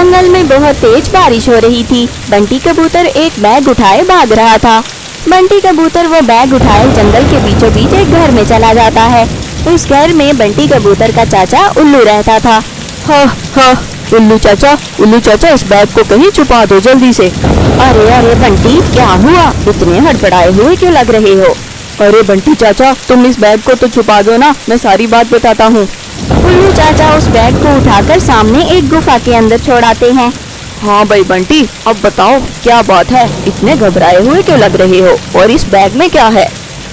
जंगल में बहुत तेज बारिश हो रही थी। बंटी कबूतर एक बैग उठाए भाग रहा था। बंटी कबूतर वो बैग उठाए जंगल के बीचों बीच एक घर में चला जाता है। उस घर में बंटी कबूतर का चाचा उल्लू रहता था। हा, उल्लू चाचा इस बैग को कहीं छुपा दो जल्दी से। अरे बंटी क्या हुआ, इतने हड़बड़ाए हुए क्यों लग रहे हो? अरे बंटी चाचा तुम इस बैग को तो छुपा दो ना, मैं सारी बात बताता हूँ। उल्लू चाचा उस बैग को उठाकर सामने एक गुफा के अंदर छोड़ाते हैं। हाँ भाई बंटी, अब बताओ क्या बात है, इतने घबराए हुए क्यों लग रहे हो, और इस बैग में क्या है?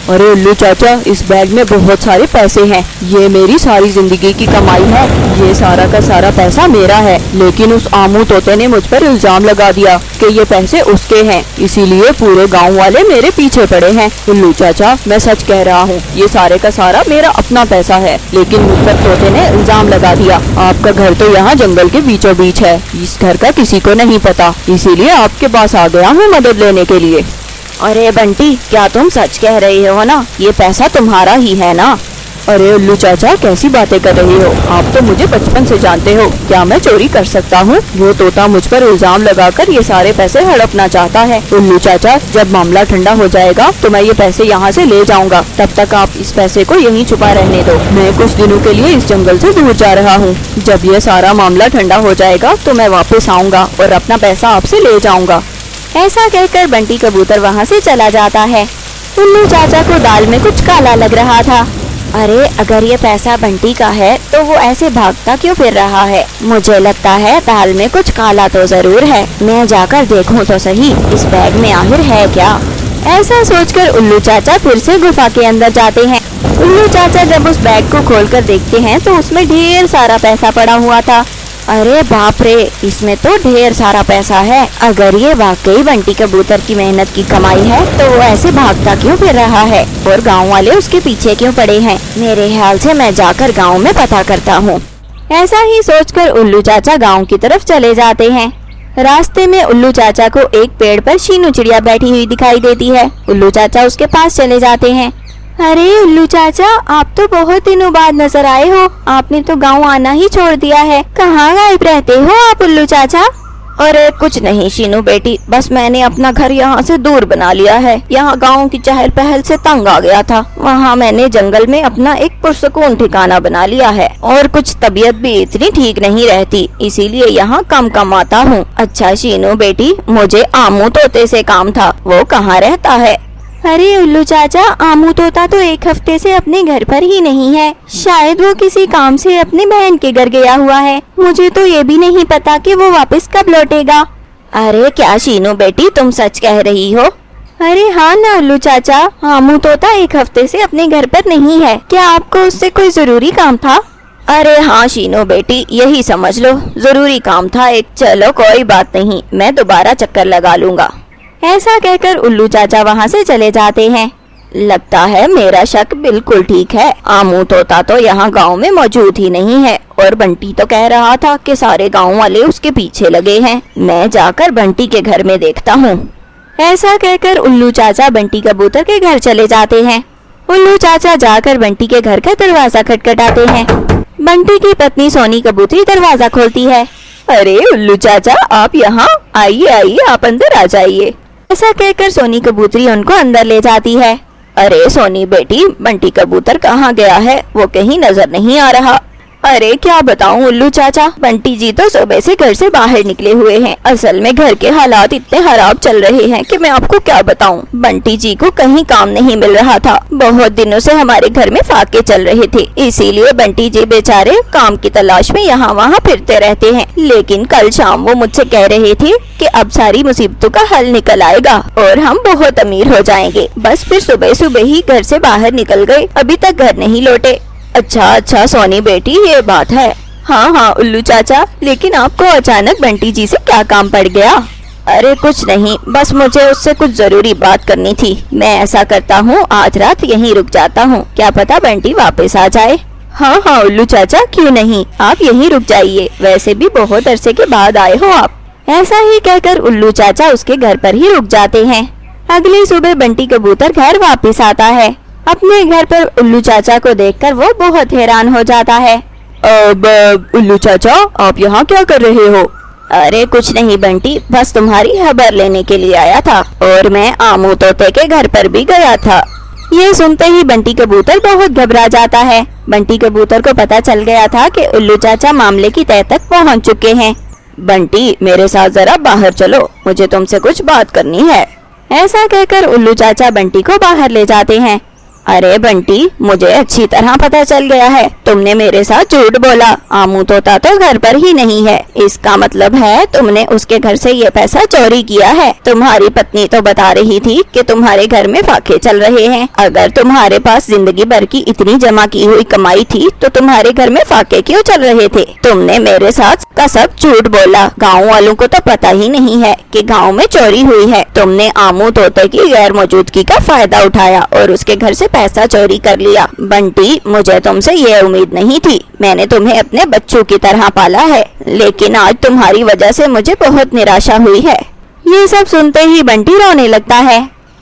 अरे उल्लू चाचा इस बैग में बहुत सारे पैसे हैं, ये मेरी सारी जिंदगी की कमाई है, ये सारा का सारा पैसा मेरा है। लेकिन उस आमू तोते ने मुझ पर इल्जाम लगा दिया कि ये पैसे उसके हैं, इसीलिए पूरे गांव वाले मेरे पीछे पड़े हैं। उल्लू चाचा मैं सच कह रहा हूँ, ये सारे का सारा मेरा अपना पैसा है, लेकिन मुझ पर तोते ने इल्जाम लगा दिया। आपका घर तो यहाँ जंगल के बीचों बीच है, इस घर का किसी को नहीं पता, इसीलिए आपके पास आ गया हूँ मदद लेने के लिए। अरे बंटी क्या तुम सच कह रहे हो ना, ये पैसा तुम्हारा ही है ना? अरे उल्लू चाचा कैसी बातें कर रहे हो, आप तो मुझे बचपन से जानते हो, क्या मैं चोरी कर सकता हूँ? वो तोता मुझ पर इल्जाम लगाकर ये सारे पैसे हड़पना चाहता है। उल्लू चाचा जब मामला ठंडा हो जाएगा तो मैं ये पैसे यहाँ से ले जाऊंगा, तब तक आप इस पैसे को यहीं छुपा रहने दो। मैं कुछ दिनों के लिए इस जंगल से दूर जा रहा हूँ, जब ये सारा मामला ठंडा हो जाएगा तो मैं वापस आऊँगा और अपना पैसा आपसे ले जाऊंगा। ऐसा कहकर बंटी कबूतर वहाँ से चला जाता है। उल्लू चाचा को दाल में कुछ काला लग रहा था। अरे अगर ये पैसा बंटी का है तो वो ऐसे भागता क्यों फिर रहा है? मुझे लगता है दाल में कुछ काला तो जरूर है, मैं जाकर देखूं तो सही इस बैग में आखिर है क्या। ऐसा सोचकर उल्लू चाचा फिर से गुफा के अंदर जाते हैं। उल्लू चाचा जब उस बैग को खोलकर देखते हैं तो उसमें ढेर सारा पैसा पड़ा हुआ था। अरे बाप रे, इसमें तो ढेर सारा पैसा है। अगर ये वाकई बंटी कबूतर की मेहनत की कमाई है तो वो ऐसे भागता क्यों फिर रहा है और गांव वाले उसके पीछे क्यों पड़े हैं? मेरे ख्याल से मैं जाकर गांव में पता करता हूँ। ऐसा ही सोचकर उल्लू चाचा गांव की तरफ चले जाते हैं। रास्ते में उल्लू चाचा को एक पेड़ पर शीनू चिड़िया बैठी हुई दिखाई देती है। उल्लू चाचा उसके पास चले जाते हैं। अरे उल्लू चाचा आप तो बहुत दिनों बाद नजर आए हो, आपने तो गांव आना ही छोड़ दिया है, कहाँ गायब रहते हो आप उल्लू चाचा? अरे कुछ नहीं शीनू बेटी, बस मैंने अपना घर यहाँ से दूर बना लिया है। यहाँ गांव की चहल पहल से तंग आ गया था, वहाँ मैंने जंगल में अपना एक पुरसकून ठिकाना बना लिया है, और कुछ तबीयत भी इतनी ठीक नहीं रहती, इसीलिए यहाँ कम आता हूँ। अच्छा शीनू बेटी, मुझे आमू तोते से काम था, वो कहाँ रहता है? अरे उल्लू चाचा आमू तोता तो एक हफ्ते से अपने घर पर ही नहीं है, शायद वो किसी काम से अपनी बहन के घर गया हुआ है। मुझे तो ये भी नहीं पता कि वो वापस कब लौटेगा। अरे क्या शीनू बेटी तुम सच कह रही हो? अरे हाँ ना उल्लू चाचा, आमू तोता एक हफ्ते से अपने घर पर नहीं है। क्या आपको उससे कोई जरूरी काम था? अरे हाँ शीनू बेटी, यही समझ लो, जरूरी काम था एक। चलो कोई बात नहीं, मैं दोबारा चक्कर लगा लूंगा। ऐसा कहकर उल्लू चाचा वहाँ से चले जाते हैं। लगता है मेरा शक बिल्कुल ठीक है, आमू तोता तो यहाँ गांव में मौजूद ही नहीं है, और बंटी तो कह रहा था कि सारे गांव वाले उसके पीछे लगे हैं। मैं जाकर बंटी के घर में देखता हूँ। ऐसा कहकर उल्लू चाचा बंटी कबूतर के घर चले जाते हैं। उल्लू चाचा जाकर बंटी के घर का दरवाजा खटखटाते हैं। बंटी की पत्नी सोनी कबूतरी दरवाजा खोलती है। अरे उल्लू चाचा आप यहाँ आइए, आप अंदर आ जाइए। ऐसा कहकर सोनी कबूतरी उनको अंदर ले जाती है। अरे सोनी बेटी, बंटी कबूतर कहाँ गया है, वो कहीं नजर नहीं आ रहा। अरे क्या बताऊं उल्लू चाचा, बंटी जी तो सुबह से घर से बाहर निकले हुए हैं। असल में घर के हालात इतने खराब चल रहे हैं कि मैं आपको क्या बताऊं। बंटी जी को कहीं काम नहीं मिल रहा था, बहुत दिनों से हमारे घर में फाके चल रहे थे, इसीलिए बंटी जी बेचारे काम की तलाश में यहाँ वहाँ फिरते रहते हैं। लेकिन कल शाम वो मुझसे कह रहे थे कि अब सारी मुसीबतों का हल निकल आएगा और हम बहुत अमीर हो जाएंगे। बस फिर सुबह सुबह ही घर से बाहर निकल गए, अभी तक घर नहीं लौटे। अच्छा सोनी बेटी, ये बात है। हाँ उल्लू चाचा, लेकिन आपको अचानक बंटी जी से क्या काम पड़ गया? अरे कुछ नहीं, बस मुझे उससे कुछ जरूरी बात करनी थी। मैं ऐसा करता हूँ, आज रात यहीं रुक जाता हूँ, क्या पता बंटी वापस आ जाए। हाँ उल्लू चाचा, क्यों नहीं, आप यहीं रुक जाइए, वैसे भी बहुत अरसे के बाद आए हो आप। ऐसा ही कहकर उल्लू चाचा उसके घर पर ही रुक जाते हैं। अगली सुबह बंटी कबूतर घर वापस आता है। अपने घर पर उल्लू चाचा को देखकर वो बहुत हैरान हो जाता है। अब उल्लू चाचा आप यहाँ क्या कर रहे हो? अरे कुछ नहीं बंटी, बस तुम्हारी खबर लेने के लिए आया था और मैं आमू तोते के घर पर भी गया था। ये सुनते ही बंटी कबूतर बहुत घबरा जाता है। बंटी कबूतर को पता चल गया था कि उल्लू चाचा मामले की तह तक पहुंच चुके हैं। बंटी मेरे साथ जरा बाहर चलो, मुझे तुमसे कुछ बात करनी है। ऐसा कहकर उल्लू चाचा बंटी को बाहर ले जाते हैं। अरे बंटी, मुझे अच्छी तरह पता चल गया है, तुमने मेरे साथ झूठ बोला। आमू तोता तो घर पर ही नहीं है, इसका मतलब है तुमने उसके घर से ये पैसा चोरी किया है। तुम्हारी पत्नी तो बता रही थी कि तुम्हारे घर में फाके चल रहे हैं। अगर तुम्हारे पास जिंदगी भर की इतनी जमा की हुई कमाई थी तो तुम्हारे घर में फाके क्यों चल रहे थे? तुमने मेरे साथ का सब झूठ बोला। गाँव वालों को तो पता ही नहीं है कि गाँव में चोरी हुई है। तुमने आमू तोते की गैर मौजूदगी का फायदा उठाया और उसके घर से पैसा चोरी कर लिया। बंटी, मुझे तुमसे ये उम्मीद नहीं थी। मैंने तुम्हें अपने बच्चों की तरह पाला है, लेकिन आज तुम्हारी वजह से मुझे बहुत निराशा हुई है। ये सब सुनते ही बंटी रोने लगता है।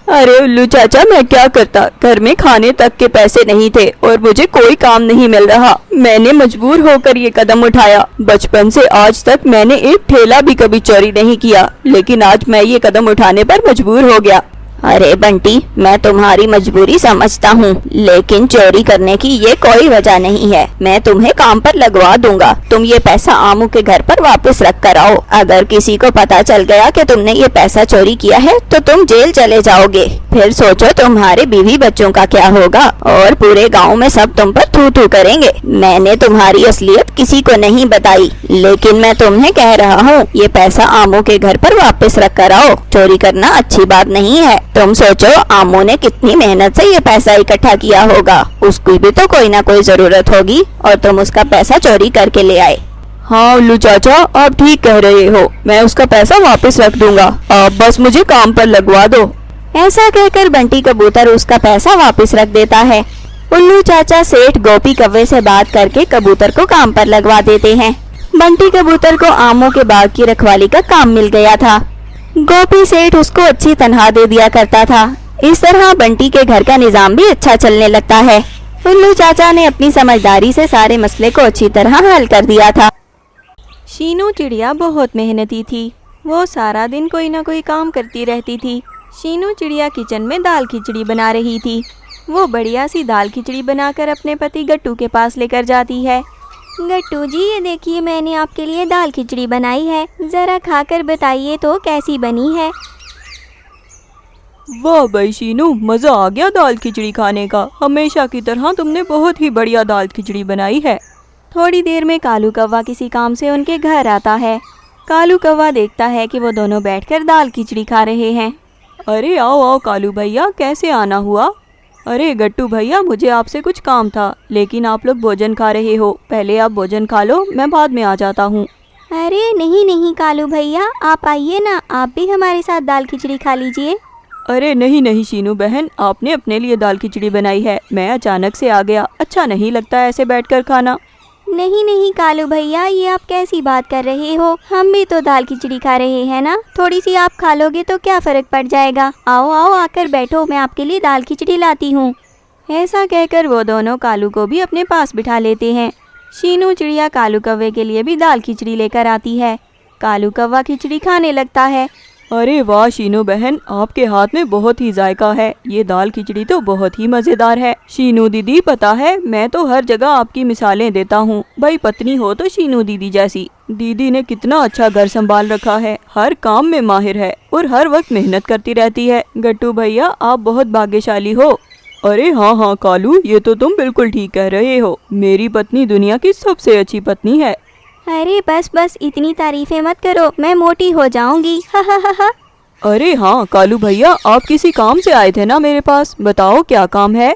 अरे उल्लू चाचा, मैं क्या करता, घर में खाने तक के पैसे नहीं थे और मुझे कोई काम नहीं मिल रहा। मैंने मजबूर होकर ये कदम उठाया। बचपन से आज तक मैंने एक ठेला भी कभी चोरी नहीं किया, लेकिन आज मैं ये कदम उठाने पर मजबूर हो गया। अरे बंटी, मैं तुम्हारी मजबूरी समझता हूँ, लेकिन चोरी करने की ये कोई वजह नहीं है। मैं तुम्हें काम पर लगवा दूंगा। तुम ये पैसा आमू के घर पर वापस रख कर आओ। अगर किसी को पता चल गया कि तुमने ये पैसा चोरी किया है तो तुम जेल चले जाओगे। फिर सोचो तुम्हारे बीवी बच्चों का क्या होगा, और पूरे गाँव में सब तुम पर थू थू करेंगे। मैंने तुम्हारी असलियत किसी को नहीं बताई, लेकिन मैं तुम्हें कह रहा हूँ, ये पैसा आमू के घर पर वापस रख कर आओ। चोरी करना अच्छी बात नहीं है। तुम सोचो, आमू ने कितनी मेहनत से ये पैसा इकट्ठा किया होगा। उसकी भी तो कोई ना कोई जरूरत होगी और तुम उसका पैसा चोरी करके ले आए। हाँ उल्लू चाचा, आप ठीक कह रहे हो। मैं उसका पैसा वापस रख दूंगा। आप बस मुझे काम पर लगवा दो। ऐसा कहकर बंटी कबूतर उसका पैसा वापस रख देता है। उल्लू चाचा सेठ गोपी कौवे से बात करके कबूतर को काम पर लगवा देते हैं। बंटी कबूतर को आमों के बाग की रखवाली का काम मिल गया था। गोपी सेठ उसको अच्छी तनख्वाह दे दिया करता था। इस तरह बंटी के घर का निजाम भी अच्छा चलने लगता है। उल्लू चाचा ने अपनी समझदारी से सारे मसले को अच्छी तरह हल कर दिया था। शीनू चिड़िया बहुत मेहनती थी। वो सारा दिन कोई ना कोई काम करती रहती थी। शीनू चिड़िया किचन में दाल खिचड़ी बना रही थी। वो बढ़िया सी दाल खिचड़ी बनाकर अपने पति गट्टू के पास लेकर जाती है। गट्टू जी, ये देखिए, मैंने आपके लिए दाल खिचड़ी बनाई है, जरा खाकर बताइए तो कैसी बनी है। वाह भाई शीनू, मजा आ गया दाल खिचड़ी खाने का। हमेशा की तरह तुमने बहुत ही बढ़िया दाल खिचड़ी बनाई है। थोड़ी देर में कालू कौवा किसी काम से उनके घर आता है। कालू कौवा देखता है कि वो दोनों बैठकर दाल खिचड़ी खा रहे हैं। अरे आओ आओ कालू भैया, कैसे आना हुआ? अरे गट्टू भैया, मुझे आपसे कुछ काम था, लेकिन आप लोग भोजन खा रहे हो। पहले आप भोजन खा लो, मैं बाद में आ जाता हूँ। अरे नहीं नहीं कालू भैया, आप आइए ना, आप भी हमारे साथ दाल खिचड़ी खा लीजिए। अरे नहीं नहीं शीनू बहन, आपने अपने लिए दाल खिचड़ी बनाई है, मैं अचानक से आ गया। अच्छा नहीं लगता ऐसे बैठकर खाना। नहीं नहीं कालू भैया, ये आप कैसी बात कर रहे हो? हम भी तो दाल खिचड़ी खा रहे हैं ना। थोड़ी सी आप खा लोगे तो क्या फर्क पड़ जाएगा। आओ आओ, आकर बैठो, मैं आपके लिए दाल खिचड़ी लाती हूँ। ऐसा कहकर वो दोनों कालू को भी अपने पास बिठा लेते हैं। शीनू चिड़िया कालू कौवे के लिए भी दाल खिचड़ी लेकर आती है। कालू कौवा खिचड़ी खाने लगता है। अरे वाह शीनू बहन, आपके हाथ में बहुत ही जायका है। ये दाल खिचड़ी तो बहुत ही मजेदार है। शीनू दीदी, पता है मैं तो हर जगह आपकी मिसालें देता हूँ। भाई पत्नी हो तो शीनू दीदी जैसी। दीदी ने कितना अच्छा घर संभाल रखा है, हर काम में माहिर है और हर वक्त मेहनत करती रहती है। गट्टू भैया, आप बहुत भाग्यशाली हो। अरे हाँ हाँ कालू, ये तो तुम बिल्कुल ठीक कह रहे हो। मेरी पत्नी दुनिया की सबसे अच्छी पत्नी है। अरे बस बस, इतनी तारीफें मत करो, मैं मोटी हो जाऊंगी। हा हा हा हा। अरे हाँ कालू भैया, आप किसी काम से आए थे ना मेरे पास, बताओ क्या काम है?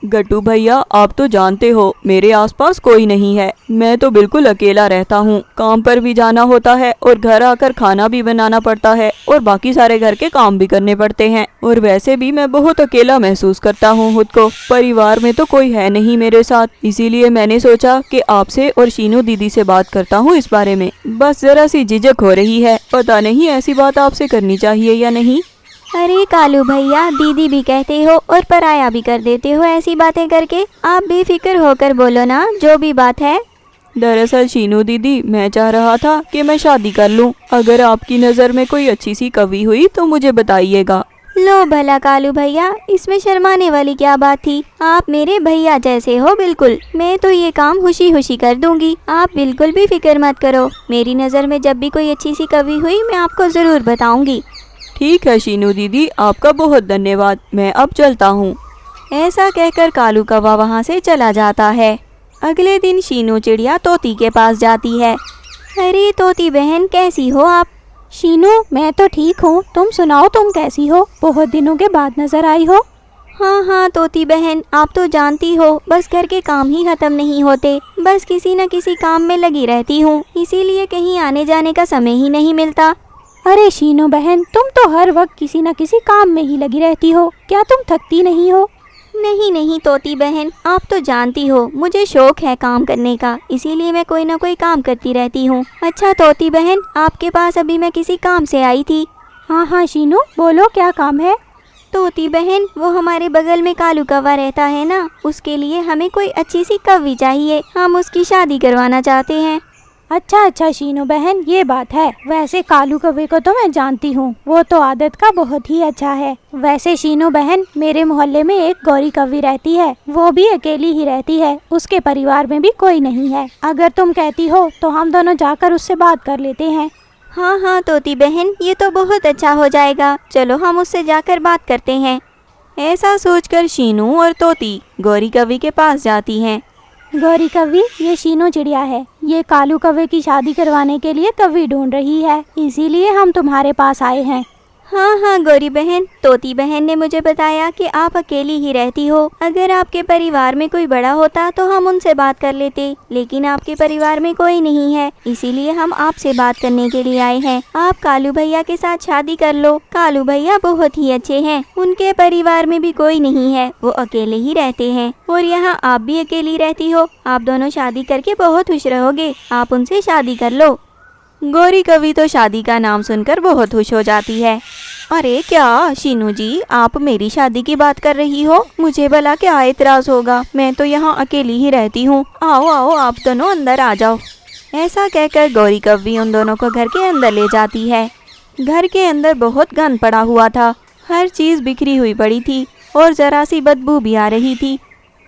गट्टू भैया, आप तो जानते हो मेरे आसपास कोई नहीं है। मैं तो बिल्कुल अकेला रहता हूँ। काम पर भी जाना होता है और घर आकर खाना भी बनाना पड़ता है और बाकी सारे घर के काम भी करने पड़ते हैं। और वैसे भी मैं बहुत अकेला महसूस करता हूँ खुद को। परिवार में तो कोई है नहीं मेरे साथ, इसीलिए मैंने सोचा कि आपसे और शीनू दीदी से बात करता हूँ इस बारे में। बस जरा सी झिझक हो रही है, पता नहीं ऐसी बात आपसे करनी चाहिए या नहीं। अरे कालू भैया, दीदी भी कहते हो और पराया भी कर देते हो ऐसी बातें करके। आप बेफिक्र होकर बोलो ना, जो भी बात है। दरअसल शीनू दीदी, मैं चाह रहा था कि मैं शादी कर लूं। अगर आपकी नज़र में कोई अच्छी सी कवि हुई तो मुझे बताइएगा। लो भला कालू भैया, इसमें शर्माने वाली क्या बात थी। आप मेरे भैया जैसे हो बिल्कुल। मैं तो ये काम खुशी खुशी कर दूंगी। आप बिल्कुल भी फिक्र मत करो। मेरी नज़र में जब भी कोई अच्छी सी कवि हुई मैं आपको ज़रूर बताऊंगी। ठीक है शीनू दीदी, आपका बहुत धन्यवाद। मैं अब चलता हूँ। ऐसा कहकर कालू कौवा वहाँ से चला जाता है। अगले दिन शीनू चिड़िया तोती के पास जाती है। अरे तोती बहन, कैसी हो आप? शीनू, मैं तो ठीक हूँ। तुम सुनाओ, तुम कैसी हो? बहुत दिनों के बाद नजर आई हो। हाँ हाँ तोती बहन, आप तो जानती हो बस घर के काम ही खत्म नहीं होते। बस किसी न किसी काम में लगी रहती हूँ, इसीलिए कहीं आने जाने का समय ही नहीं मिलता। अरे शीनू बहन, तुम तो हर वक्त किसी न किसी काम में ही लगी रहती हो। क्या तुम थकती नहीं हो? नहीं नहीं तोती बहन, आप तो जानती हो मुझे शौक है काम करने का, इसीलिए मैं कोई ना कोई काम करती रहती हूँ। अच्छा तोती बहन, आपके पास अभी मैं किसी काम से आई थी। हाँ हाँ शीनू, बोलो क्या काम है? तोती बहन, वो हमारे बगल में कालू कौवा रहता है ना, उसके लिए हमें कोई अच्छी सी कवि चाहिए। हम उसकी शादी करवाना चाहते हैं। अच्छा शीनू बहन, ये बात है। वैसे कालू कौवे को तो मैं जानती हूँ, वो तो आदत का बहुत ही अच्छा है। वैसे शीनू बहन, मेरे मोहल्ले में एक गौरी कवि रहती है। वो भी अकेली ही रहती है, उसके परिवार में भी कोई नहीं है। अगर तुम कहती हो तो हम दोनों जाकर उससे बात कर लेते हैं। हाँ हाँ तोती बहन, ये तो बहुत अच्छा हो जाएगा। चलो हम उससे जाकर बात करते हैं। ऐसा सोचकर शीनू और तोती गौरी कवि के पास जाती हैं। गौरी कवि, ये शीनू चिड़िया है। ये कालू कौवे की शादी करवाने के लिए कवि ढूंढ रही है, इसीलिए हम तुम्हारे पास आए हैं। हाँ हाँ गौरी बहन, तोती बहन ने मुझे बताया कि आप अकेली ही रहती हो। अगर आपके परिवार में कोई बड़ा होता तो हम उनसे बात कर लेते, लेकिन आपके परिवार में कोई नहीं है, इसीलिए हम आपसे बात करने के लिए आए हैं। आप कालू भैया के साथ शादी कर लो। कालू भैया बहुत ही अच्छे हैं, उनके परिवार में भी कोई नहीं है, वो अकेले ही रहते हैं। और यहाँ आप भी अकेली रहती हो, आप दोनों शादी करके बहुत खुश रहोगे। आप उनसे शादी कर लो। गौरी कवि तो शादी का नाम सुनकर बहुत खुश हो जाती है। अरे क्या शीनू जी, आप मेरी शादी की बात कर रही हो? मुझे भला क्या एतराज होगा, मैं तो यहाँ अकेली ही रहती हूँ। आओ आओ, आप दोनों अंदर आ जाओ। ऐसा कहकर गौरी कवि उन दोनों को घर के अंदर ले जाती है। घर के अंदर बहुत गंद पड़ा हुआ था, हर चीज़ बिखरी हुई पड़ी थी और ज़रा सी बदबू भी आ रही थी।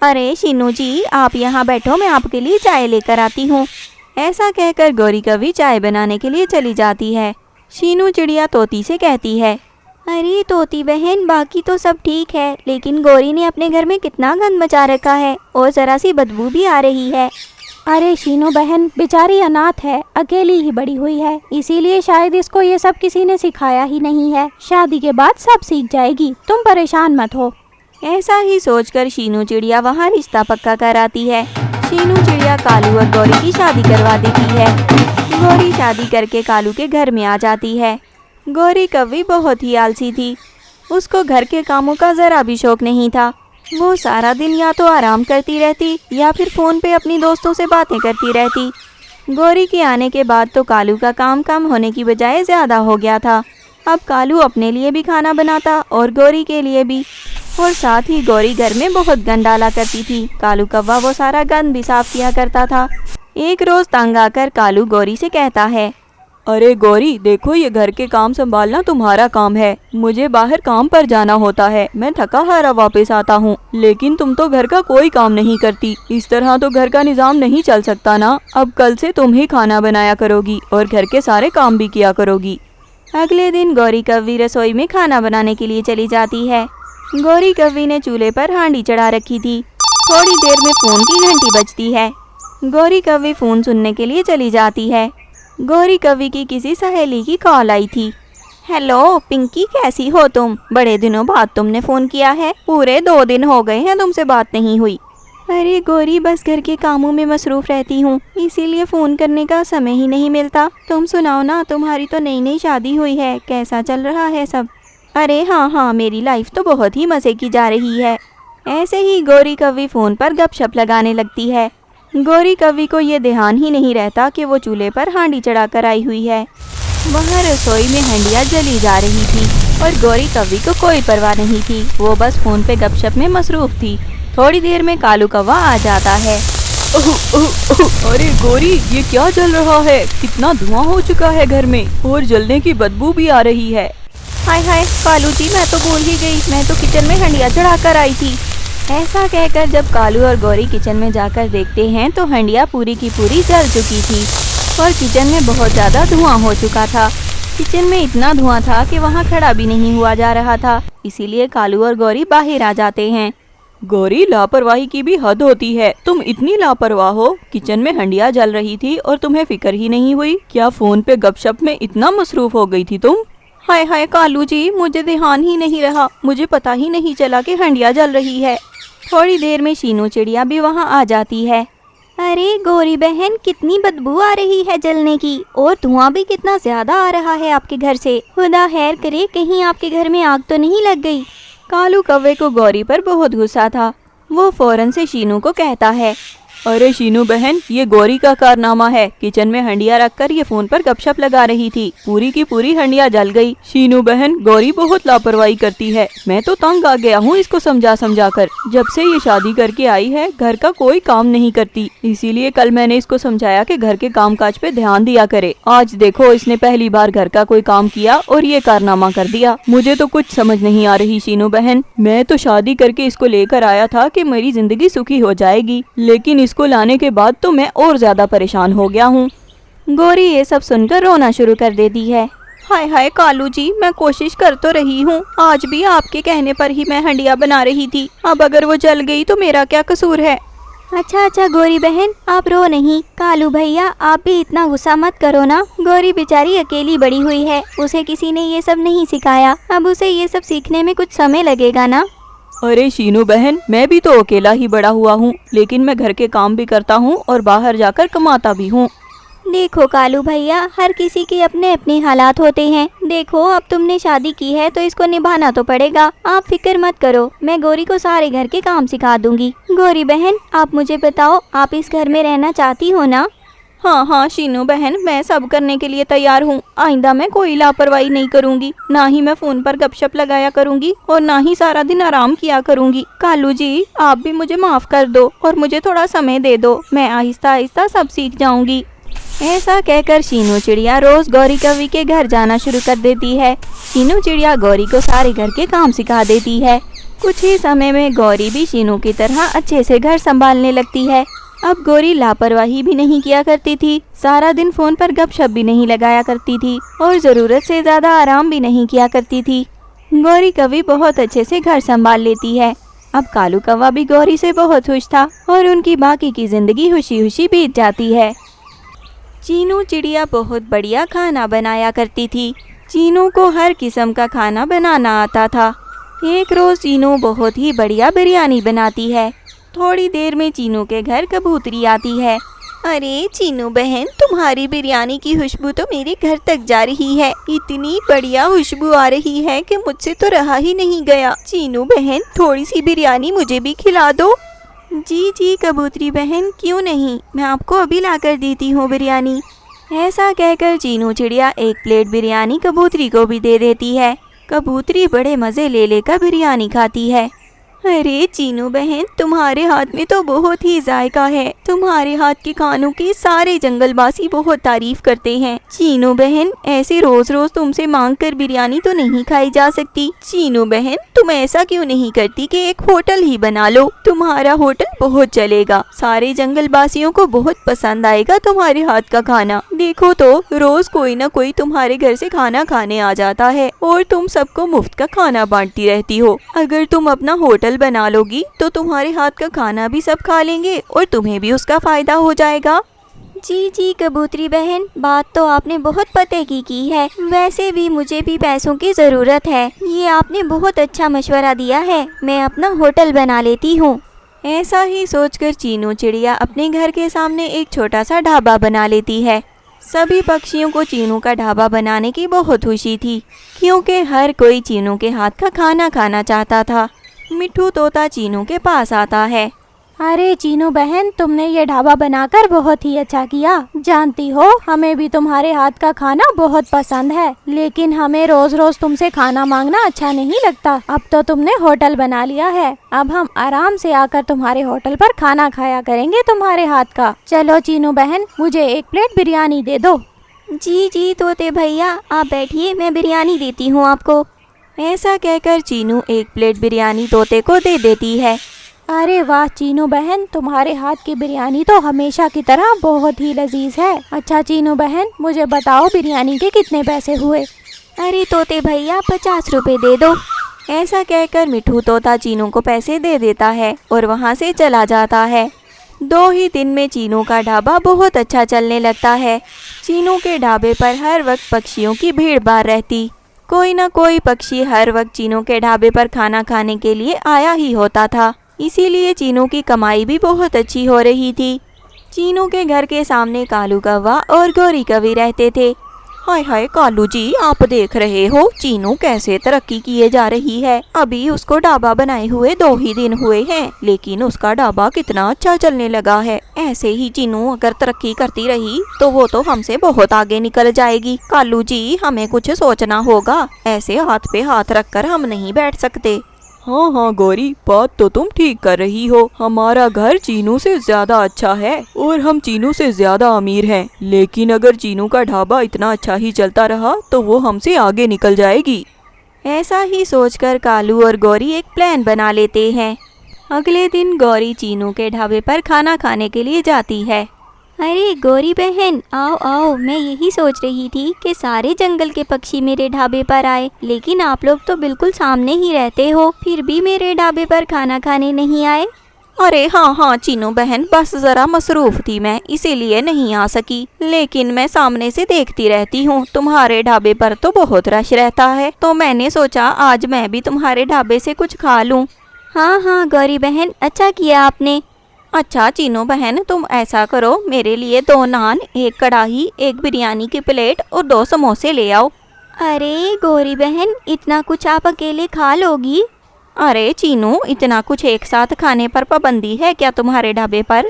अरे शीनू जी, आप यहाँ बैठो, मैं आपके लिए चाय लेकर आती हूँ। ऐसा कहकर गौरी कवि चाय बनाने के लिए चली जाती है। शीनू चिड़िया तोती से कहती है, अरे तोती बहन, बाकी तो सब ठीक है, लेकिन गौरी ने अपने घर में कितना गंद मचा रखा है और ज़रा सी बदबू भी आ रही है। अरे शीनू बहन, बेचारी अनाथ है, अकेली ही बड़ी हुई है, इसीलिए शायद इसको ये सब किसी ने सिखाया ही नहीं है। शादी के बाद सब सीख जाएगी, तुम परेशान मत हो। ऐसा ही सोचकर शीनू चिड़िया वहाँ रिश्ता पक्का कराती है। शीनू चिड़िया कालू और गौरी की शादी करवा देती है। गौरी शादी करके कालू के घर में आ जाती है। गौरी कवि बहुत ही आलसी थी, उसको घर के कामों का ज़रा भी शौक नहीं था। वो सारा दिन या तो आराम करती रहती या फिर फ़ोन पे अपनी दोस्तों से बातें करती रहती। गौरी के आने के बाद तो कालू का काम कम होने की बजाय ज़्यादा हो गया था। अब कालू अपने लिए भी खाना बनाता और गौरी के लिए भी, और साथ ही गौरी घर में बहुत गंद डाला करती थी। कालू कौवा वो सारा गंद भी साफ किया करता था। एक रोज़ तंग आकर कालू गौरी से कहता है, अरे गौरी, देखो ये घर के काम संभालना तुम्हारा काम है, मुझे बाहर काम पर जाना होता है, मैं थका हारा वापस आता हूँ, लेकिन तुम तो घर का कोई काम नहीं करती। इस तरह तो घर का निजाम नहीं चल सकता ना। अब कल से तुम ही खाना बनाया करोगी और घर के सारे काम भी किया करोगी। अगले दिन गौरी कवि रसोई में खाना बनाने के लिए चली जाती है। गौरी कवि ने चूल्हे पर हांडी चढ़ा रखी थी। थोड़ी देर में फ़ोन की घंटी बजती है। गौरी कवि फ़ोन सुनने के लिए चली जाती है। गौरी कवि की किसी सहेली की कॉल आई थी। हेलो पिंकी, कैसी हो तुम? बड़े दिनों बाद तुमने फ़ोन किया है, पूरे 2 दिन हो गए हैं तुमसे बात नहीं हुई। अरे गौरी, बस घर के कामों में मसरूफ़ रहती हूँ, इसीलिए फ़ोन करने का समय ही नहीं मिलता। तुम सुनाओ ना, तुम्हारी तो नई नई शादी हुई है, कैसा चल रहा है सब? अरे हाँ, मेरी लाइफ तो बहुत ही मज़े की जा रही है। ऐसे ही गौरी कवि फ़ोन पर गपशप लगाने लगती है। गौरी कवि को ये ध्यान ही नहीं रहता कि वो चूल्हे पर हांडी चढ़ाकर आई हुई है। वहाँ रसोई में हंडिया जली जा रही थी और गौरी कवि को कोई परवाह नहीं थी, वो बस फ़ोन पे गपशप में मसरूफ़ थी। थोड़ी देर में कालू कौवा आ जाता है। अरे गौरी, ये क्या जल रहा है? कितना धुआं हो चुका है घर में और जलने की बदबू भी आ रही है। हाय हाय कालू जी, मैं तो भूल ही गई, मैं तो किचन में हंडिया चढ़ा कर आई थी। ऐसा कहकर जब कालू और गौरी किचन में जाकर देखते हैं तो हंडिया पूरी की पूरी जल चुकी थी और किचन में बहुत ज़्यादा धुआं हो चुका था। किचन में इतना धुआं था कि वहाँ खड़ा भी नहीं हुआ जा रहा था। इसीलिए कालू और गौरी बाहर आ जाते हैं। गौरी, लापरवाही की भी हद होती है। तुम इतनी लापरवाह हो। किचन में हंडिया जल रही थी और तुम्हें फिक्र ही नहीं हुई। क्या फोन पे गपशप में इतना मसरूफ हो गई थी तुम? हाय हाय कालू जी, मुझे ध्यान ही नहीं रहा, मुझे पता ही नहीं चला कि हंडिया जल रही है। थोड़ी देर में शीनू चिड़िया भी वहाँ आ जाती है। अरे गौरी बहन, कितनी बदबू आ रही है जलने की और धुआं भी कितना ज्यादा आ रहा है आपके घर से। खुदा खैर करे, कहीं आपके घर में आग तो नहीं लग गई। कालू कौवे को गौरी पर बहुत गुस्सा था। वो फौरन से शीनू को कहता है, अरे शीनू बहन, ये गौरी का कारनामा है। किचन में हंडिया रखकर ये फोन पर गपशप लगा रही थी, पूरी की पूरी हंडिया जल गई। शीनू बहन, गौरी बहुत लापरवाही करती है। मैं तो तंग आ गया हूँ इसको समझा समझा कर। जब से ये शादी करके आई है घर का कोई काम नहीं करती। इसीलिए कल मैंने इसको समझाया कि घर के कामकाज पे ध्यान दिया करे। आज देखो, इसने पहली बार घर का कोई काम किया और ये कारनामा कर दिया। मुझे तो कुछ समझ नहीं आ रही शीनू बहन। मैं तो शादी करके इसको लेकर आया था कि मेरी जिंदगी सुखी हो जाएगी, लेकिन इसको लाने के बाद तो मैं और ज्यादा परेशान हो गया हूँ। गौरी ये सब सुनकर रोना शुरू कर देती है। हाय हाय कालू जी, मैं कोशिश कर तो रही हूँ, आज भी आपके कहने पर ही मैं हंडिया बना रही थी। अब अगर वो जल गई तो मेरा क्या कसूर है। अच्छा अच्छा गौरी बहन, आप रो नहीं। कालू भैया, आप भी इतना गुस्सा मत करो ना। गौरी बेचारी अकेली बड़ी हुई है, उसे किसी ने ये सब नहीं सिखाया। अब उसे ये सब सीखने में कुछ समय लगेगा ना। अरे शीनू बहन, मैं भी तो अकेला ही बड़ा हुआ हूँ, लेकिन मैं घर के काम भी करता हूँ और बाहर जाकर कमाता भी हूँ। देखो कालू भैया, हर किसी के अपने अपने हालात होते हैं। देखो, अब तुमने शादी की है तो इसको निभाना तो पड़ेगा। आप फिक्र मत करो, मैं गौरी को सारे घर के काम सिखा दूंगी। गौरी बहन, आप मुझे बताओ, आप इस घर में रहना चाहती हो ना? हाँ हाँ शीनू बहन, मैं सब करने के लिए तैयार हूँ। आइंदा मैं कोई लापरवाही नहीं करूँगी, ना ही मैं फोन पर गपशप लगाया करूँगी और ना ही सारा दिन आराम किया करूँगी। कालू जी, आप भी मुझे माफ कर दो और मुझे थोड़ा समय दे दो, मैं आहिस्ता आहिस्ता सब सीख जाऊँगी। ऐसा कहकर शीनू चिड़िया रोज गौरी कवि के घर जाना शुरू कर देती है। शीनू चिड़िया गौरी को सारे घर के काम सिखा देती है। कुछ ही समय में गौरी भी शीनू की तरह अच्छे से घर संभालने लगती है। अब गौरी लापरवाही भी नहीं किया करती थी, सारा दिन फोन पर गपशप भी नहीं लगाया करती थी और जरूरत से ज्यादा आराम भी नहीं किया करती थी। गौरी कवि बहुत अच्छे से घर संभाल लेती है। अब कालू कौवा भी गौरी से बहुत खुश था और उनकी बाकी की जिंदगी खुशी खुशी बीत जाती है। चीनू चिड़िया बहुत बढ़िया खाना बनाया करती थी। चीनू को हर किस्म का खाना बनाना आता था। एक रोज चीनू बहुत ही बढ़िया बिरयानी बनाती है। थोड़ी देर में चीनू के घर कबूतरी आती है। अरे चीनू बहन, तुम्हारी बिरयानी की खुशबू तो मेरे घर तक जा रही है। इतनी बढ़िया खुशबू आ रही है कि मुझसे तो रहा ही नहीं गया। चीनू बहन, थोड़ी सी बिरयानी मुझे भी खिला दो। जी जी कबूतरी बहन, क्यों नहीं, मैं आपको अभी लाकर देती हूँ बिरयानी। ऐसा कहकर चीनू चिड़िया एक प्लेट बिरयानी कबूतरी को भी दे देती है। कबूतरी बड़े मज़े ले लेकर बिरयानी खाती है। अरे चीनू बहन, तुम्हारे हाथ में तो बहुत ही जायका है। तुम्हारे हाथ के खानों की सारे जंगलवासी बहुत तारीफ करते हैं। चीनू बहन, ऐसे रोज रोज तुमसे मांग कर बिरयानी तो नहीं खाई जा सकती। चीनू बहन, तुम ऐसा क्यों नहीं करती कि एक होटल ही बना लो। तुम्हारा होटल बहुत चलेगा, सारे जंगलवासियों को बहुत पसंद आएगा तुम्हारे हाथ का खाना। देखो तो रोज कोई ना कोई तुम्हारे घर से खाना खाने आ जाता है और तुम सबको मुफ्त का खाना बांटती रहती हो। अगर तुम अपना होटल बना लोगी तो तुम्हारे हाथ का खाना भी सब खा लेंगे और तुम्हें भी उसका फायदा हो जाएगा। जी जी कबूतरी बहन, बात तो आपने बहुत पते की है। वैसे भी मुझे भी पैसों की ज़रूरत है। ये आपने बहुत अच्छा मशवरा दिया है, मैं अपना होटल बना लेती हूँ। ऐसा ही सोचकर चीनू चिड़िया अपने घर के सामने एक छोटा सा ढाबा बना लेती है। सभी पक्षियों को चीनू का ढाबा बनाने की बहुत खुशी थी, क्योंकि हर कोई चीनू के हाथ का खाना खाना चाहता था। मिठू तोता चीनू के पास आता है। अरे चीनू बहन, तुमने ये ढाबा बनाकर बहुत ही अच्छा किया। जानती हो, हमें भी तुम्हारे हाथ का खाना बहुत पसंद है, लेकिन हमें रोज रोज तुमसे खाना मांगना अच्छा नहीं लगता। अब तो तुमने होटल बना लिया है, अब हम आराम से आकर तुम्हारे होटल पर खाना खाया करेंगे तुम्हारे हाथ का। चलो चीनू बहन, मुझे एक प्लेट बिरयानी दे दो। जी जी तोते भैया, आप बैठिए, मैं बिरयानी देती हूँ आपको। ऐसा कहकर चीनू एक प्लेट बिरयानी तोते को दे देती है। अरे वाह चीनू बहन, तुम्हारे हाथ की बिरयानी तो हमेशा की तरह बहुत ही लजीज है। अच्छा चीनू बहन, मुझे बताओ बिरयानी के कितने पैसे हुए? अरे तोते भैया, 50 रुपए दे दो। ऐसा कहकर मिठू तोता चीनू को पैसे दे देता है और वहाँ से चला जाता है। 2 ही दिन में चीनू का ढाबा बहुत अच्छा चलने लगता है। चीनू के ढाबे पर हर वक्त पक्षियों की भीड़ भाड़ रहती। कोई न कोई पक्षी हर वक्त चीनू के ढाबे पर खाना खाने के लिए आया ही होता था। इसीलिए चीनू की कमाई भी बहुत अच्छी हो रही थी। चीनू के घर के सामने कालू कौवा और गौरी कवि रहते थे। हाय हाय कालू जी, आप देख रहे हो चीनू कैसे तरक्की किए जा रही है। अभी उसको ढाबा बनाए हुए 2 ही दिन हुए हैं, लेकिन उसका ढाबा कितना अच्छा चलने लगा है। ऐसे ही चीनू अगर तरक्की करती रही तो वो तो हमसे बहुत आगे निकल जाएगी। कालू जी, हमें कुछ सोचना होगा, ऐसे हाथ पे हाथ रखकर हम नहीं बैठ सकते। हाँ हाँ गौरी, बात तो तुम ठीक कर रही हो। हमारा घर चीनू से ज्यादा अच्छा है और हम चीनू से ज्यादा अमीर हैं। लेकिन अगर चीनू का ढाबा इतना अच्छा ही चलता रहा तो वो हमसे आगे निकल जाएगी। ऐसा ही सोचकर कालू और गौरी एक प्लान बना लेते हैं। अगले दिन गौरी चीनू के ढाबे पर खाना खाने के लिए जाती है। अरे गौरी बहन, आओ आओ, मैं यही सोच रही थी कि सारे जंगल के पक्षी मेरे ढाबे पर आए, लेकिन आप लोग तो बिल्कुल सामने ही रहते हो, फिर भी मेरे ढाबे पर खाना खाने नहीं आए। अरे हाँ हाँ चीनू बहन, बस जरा मसरूफ थी मैं, इसीलिए नहीं आ सकी। लेकिन मैं सामने से देखती रहती हूँ, तुम्हारे ढाबे पर तो बहुत रश रहता है, तो मैंने सोचा आज मैं भी तुम्हारे ढाबे से कुछ खा लूँ। हाँ हाँ गौरी बहन, अच्छा किया आपने। अच्छा चीनू बहन, तुम ऐसा करो, मेरे लिए 2 नान, 1 कढ़ाई, 1 बिरयानी की प्लेट और 2 समोसे ले आओ। अरे गौरी बहन, इतना कुछ आप अकेले खा लोगी? अरे चीनू, इतना कुछ एक साथ खाने पर पाबंदी है क्या तुम्हारे ढाबे पर?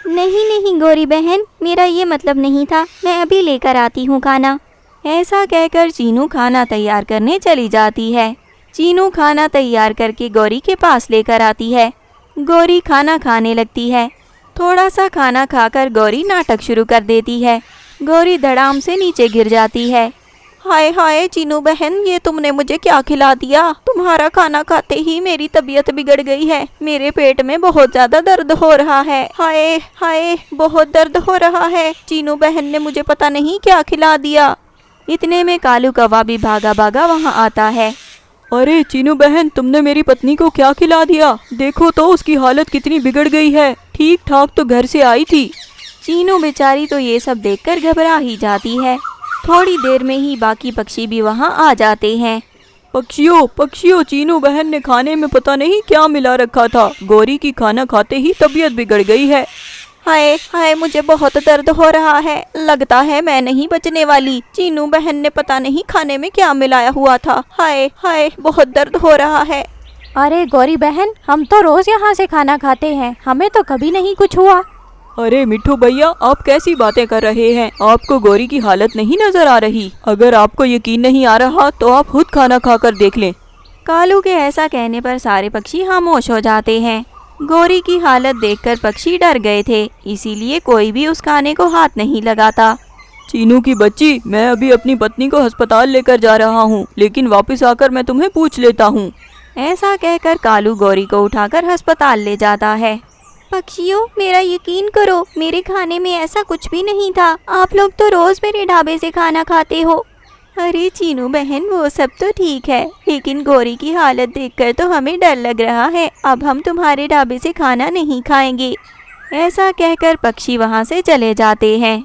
नहीं नहीं गौरी बहन, मेरा ये मतलब नहीं था, मैं अभी लेकर आती हूँ खाना। ऐसा कहकर चीनू खाना तैयार करने चली जाती है। चीनू खाना तैयार करके गौरी के पास लेकर आती है। गौरी खाना खाने लगती है। थोड़ा सा खाना खाकर गौरी नाटक शुरू कर देती है। गौरी धड़ाम से नीचे गिर जाती है। हाय हाय चीनू बहन, ये तुमने मुझे क्या खिला दिया? तुम्हारा खाना खाते ही मेरी तबीयत बिगड़ गई है। मेरे पेट में बहुत ज्यादा दर्द हो रहा है। हाय हाय, बहुत दर्द हो रहा है। चीनू बहन ने मुझे पता नहीं क्या खिला दिया। इतने में कालू कौवा भी भागा भागा वहाँ आता है। अरे चीनू बहन, तुमने मेरी पत्नी को क्या खिला दिया? देखो तो उसकी हालत कितनी बिगड़ गई है। ठीक ठाक तो घर से आई थी। चीनू बेचारी तो ये सब देखकर घबरा ही जाती है। थोड़ी देर में ही बाकी पक्षी भी वहाँ आ जाते हैं। पक्षियों पक्षियों, चीनू बहन ने खाने में पता नहीं क्या मिला रखा था। गौरी की खाना खाते ही तबीयत बिगड़ गई है। हाय हाय, मुझे बहुत दर्द हो रहा है, लगता है मैं नहीं बचने वाली। चीनू बहन ने पता नहीं खाने में क्या मिलाया हुआ था। हाय हाय, बहुत दर्द हो रहा है। अरे गौरी बहन, हम तो रोज यहाँ से खाना खाते हैं, हमें तो कभी नहीं कुछ हुआ। अरे मिठू भैया, आप कैसी बातें कर रहे हैं? आपको गौरी की हालत नहीं नजर आ रही? अगर आपको यकीन नहीं आ रहा तो आप खुद खाना खाकर देख लें। कालू के ऐसा कहने पर सारे पक्षी खामोश हो जाते हैं। गौरी की हालत देखकर पक्षी डर गए थे, इसीलिए कोई भी उस खाने को हाथ नहीं लगाता। चीनू की बच्ची, मैं अभी अपनी पत्नी को अस्पताल लेकर जा रहा हूँ, लेकिन वापस आकर मैं तुम्हें पूछ लेता हूँ। ऐसा कहकर कालू गौरी को उठाकर अस्पताल ले जाता है। पक्षियों, मेरा यकीन करो, मेरे खाने में ऐसा कुछ भी नहीं था। आप लोग तो रोज मेरे ढाबे से खाना खाते हो। अरे चीनू बहन, वो सब तो ठीक है, लेकिन गौरी की हालत देखकर तो हमें डर लग रहा है। अब हम तुम्हारे ढाबे से खाना नहीं खाएंगे। ऐसा कहकर पक्षी वहाँ से चले जाते हैं।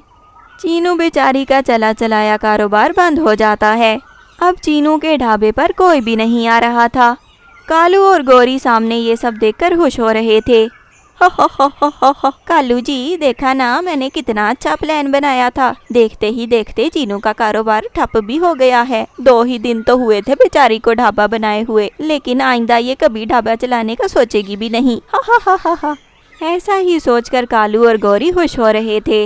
चीनू बेचारी का चला चलाया कारोबार बंद हो जाता है। अब चीनू के ढाबे पर कोई भी नहीं आ रहा था। कालू और गौरी सामने ये सब देखकर खुश हो रहे थे। कालू जी, देखा ना, मैंने कितना अच्छा प्लान बनाया था। देखते ही देखते चीनू का कारोबार ठप भी हो गया है। 2 ही दिन तो हुए थे बेचारी को ढाबा बनाए हुए, लेकिन आइंदा ये कभी ढाबा चलाने का सोचेगी भी नहीं। ऐसा ही सोचकर कालू और गौरी खुश हो रहे थे।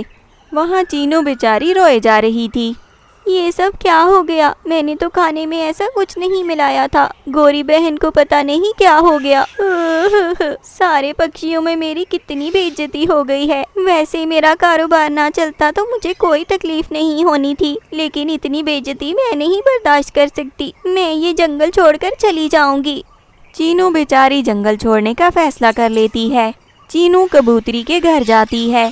वहाँ चीनू बेचारी रोए जा रही थी। ये सब क्या हो गया? मैंने तो खाने में ऐसा कुछ नहीं मिलाया था। गौरी बहन को पता नहीं क्या हो गया। सारे पक्षियों में मेरी कितनी बेइज्जती हो गई है। वैसे मेरा कारोबार ना चलता तो मुझे कोई तकलीफ नहीं होनी थी, लेकिन इतनी बेइज्जती मैं नहीं बर्दाश्त कर सकती। मैं ये जंगल छोड़कर चली जाऊंगी। चीनू बेचारी जंगल छोड़ने का फैसला कर लेती है। चीनू कबूतरी के घर जाती है।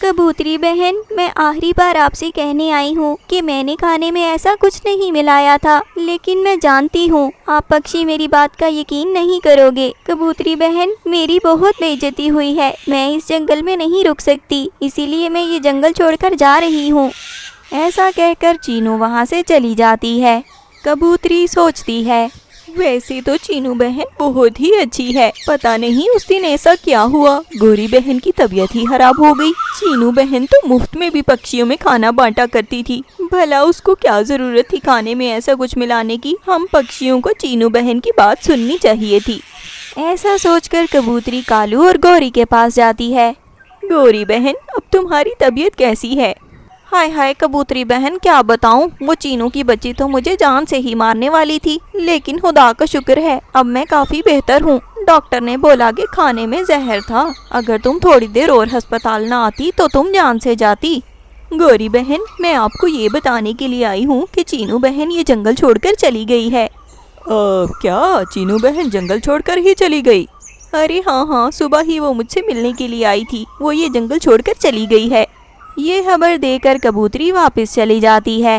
कबूतरी बहन, मैं आखिरी बार आपसे कहने आई हूँ कि मैंने खाने में ऐसा कुछ नहीं मिलाया था, लेकिन मैं जानती हूँ आप पक्षी मेरी बात का यकीन नहीं करोगे। कबूतरी बहन, मेरी बहुत बेइज्जती हुई है। मैं इस जंगल में नहीं रुक सकती, इसीलिए मैं ये जंगल छोड़कर जा रही हूँ। ऐसा कहकर चीनू वहाँ से चली जाती है। कबूतरी सोचती है, वैसे तो चीनू बहन बहुत ही अच्छी है। पता नहीं उस दिन ऐसा क्या हुआ, गौरी बहन की तबीयत ही खराब हो गई। चीनू बहन तो मुफ्त में भी पक्षियों में खाना बांटा करती थी। भला उसको क्या जरूरत थी खाने में ऐसा कुछ मिलाने की? हम पक्षियों को चीनू बहन की बात सुननी चाहिए थी। ऐसा सोचकर कबूतरी कालू और गौरी के पास जाती है। गौरी बहन, अब तुम्हारी तबीयत कैसी है? हाय हाय कबूतरी बहन, क्या बताऊं, वो चीनू की बच्ची तो मुझे जान से ही मारने वाली थी, लेकिन खुदा का शुक्र है अब मैं काफी बेहतर हूँ। डॉक्टर ने बोला कि खाने में जहर था। अगर तुम थोड़ी देर और अस्पताल ना आती तो तुम जान से जाती। गौरी बहन, मैं आपको ये बताने के लिए आई हूँ कि चीनू बहन ये जंगल छोड़कर चली गई है। क्या चीनू बहन जंगल छोड़कर ही चली गई? अरे हाँ, सुबह ही वो मुझसे मिलने के लिए आई थी। वो ये जंगल छोड़कर चली गई है। ये खबर देकर कबूतरी वापस चली जाती है।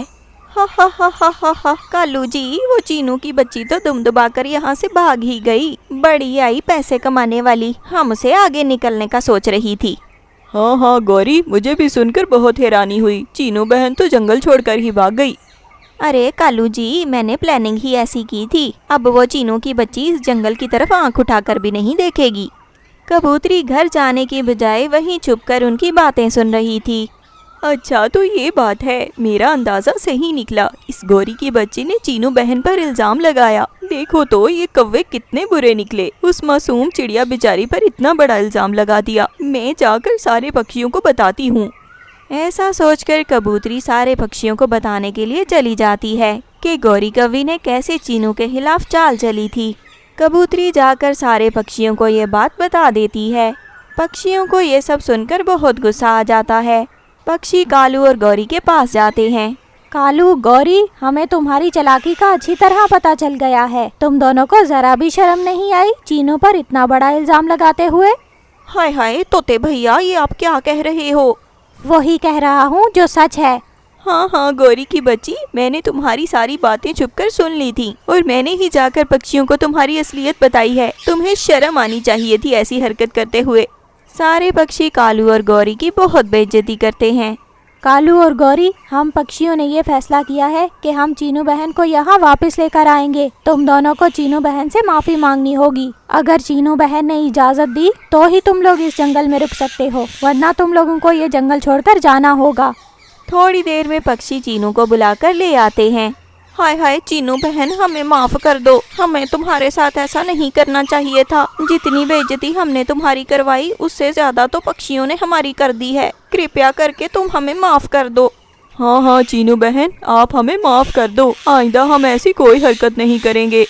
हा, कालू जी, वो चीनू की बच्ची तो दुम दबाकर यहाँ से भाग ही गई। बड़ी आई पैसे कमाने वाली, हमसे आगे निकलने का सोच रही थी। हाँ गौरी, मुझे भी सुनकर बहुत हैरानी हुई। चीनू बहन तो जंगल छोड़कर ही भाग गई। अरे कालू जी, मैंने प्लानिंग ही ऐसी की थी। अब वो चीनू की बच्ची इस जंगल की तरफ आंख उठाकर भी नहीं देखेगी। कबूतरी घर जाने की बजाय वहीं छुपकर उनकी बातें सुन रही थी। अच्छा, तो ये बात है, मेरा अंदाजा सही निकला। इस गौरी की बच्ची ने चीनू बहन पर इल्जाम लगाया। देखो तो ये कौवे कितने बुरे निकले। उस मासूम चिड़िया बेचारी पर इतना बड़ा इल्जाम लगा दिया। मैं जाकर सारे पक्षियों को बताती हूँ। ऐसा सोचकर कबूतरी सारे पक्षियों को बताने के लिए चली जाती है कि गौरी कौवी ने कैसे चीनू के खिलाफ चाल चली थी। कबूतरी जाकर सारे पक्षियों को ये बात बता देती है। पक्षियों को ये सब सुनकर बहुत गुस्सा आ जाता है। पक्षी कालू और गौरी के पास जाते हैं। कालू, गौरी, हमें तुम्हारी चालाकी का अच्छी तरह पता चल गया है। तुम दोनों को जरा भी शर्म नहीं आई चीनू पर इतना बड़ा इल्जाम लगाते हुए? हाय हाय तोते भैया, ये आप क्या कह रहे हो? वही कह रहा हूँ जो सच है। हाँ गौरी की बच्ची, मैंने तुम्हारी सारी बातें छुपकर सुन ली थी और मैंने ही जाकर पक्षियों को तुम्हारी असलियत बताई है। तुम्हें शर्म आनी चाहिए थी ऐसी हरकत करते हुए। सारे पक्षी कालू और गौरी की बहुत बेइज्जती करते हैं। कालू और गौरी, हम पक्षियों ने ये फैसला किया है कि हम चीनू बहन को यहाँ वापस लेकर आएंगे। तुम दोनों को चीनू बहन से माफी मांगनी होगी। अगर चीनू बहन ने इजाजत दी तो ही तुम लोग इस जंगल में रुक सकते हो, वरना तुम लोगों को ये जंगल छोड़कर जाना होगा। थोड़ी देर में पक्षी चीनू को बुलाकर ले आते हैं। हाय हाय चीनू बहन, हमें माफ कर दो। हमें तुम्हारे साथ ऐसा नहीं करना चाहिए था। जितनी बेइज्जती हमने तुम्हारी करवाई उससे ज्यादा तो पक्षियों ने हमारी कर दी है। कृपया करके तुम हमें माफ कर दो। हाँ चीनू बहन, आप हमें माफ कर दो। आइंदा हम ऐसी कोई हरकत नहीं करेंगे।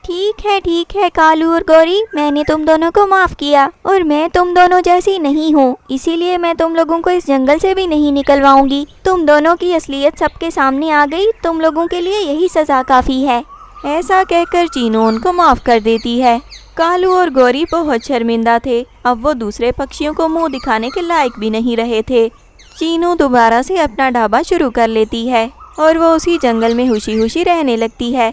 ठीक है कालू और गौरी, मैंने तुम दोनों को माफ किया और मैं तुम दोनों जैसी नहीं हूँ, इसीलिए मैं तुम लोगों को इस जंगल से भी नहीं निकलवाऊंगी। तुम दोनों की असलियत सबके सामने आ गई। तुम लोगों के लिए यही सजा काफी है। ऐसा कहकर चीनू उनको माफ कर देती है। कालू और गौरी बहुत शर्मिंदा थे। अब वो दूसरे पक्षियों को मुंह दिखाने के लायक भी नहीं रहे थे। चीनू दोबारा से अपना ढाबा शुरू कर लेती है और वो उसी जंगल में खुशी खुशी रहने लगती है।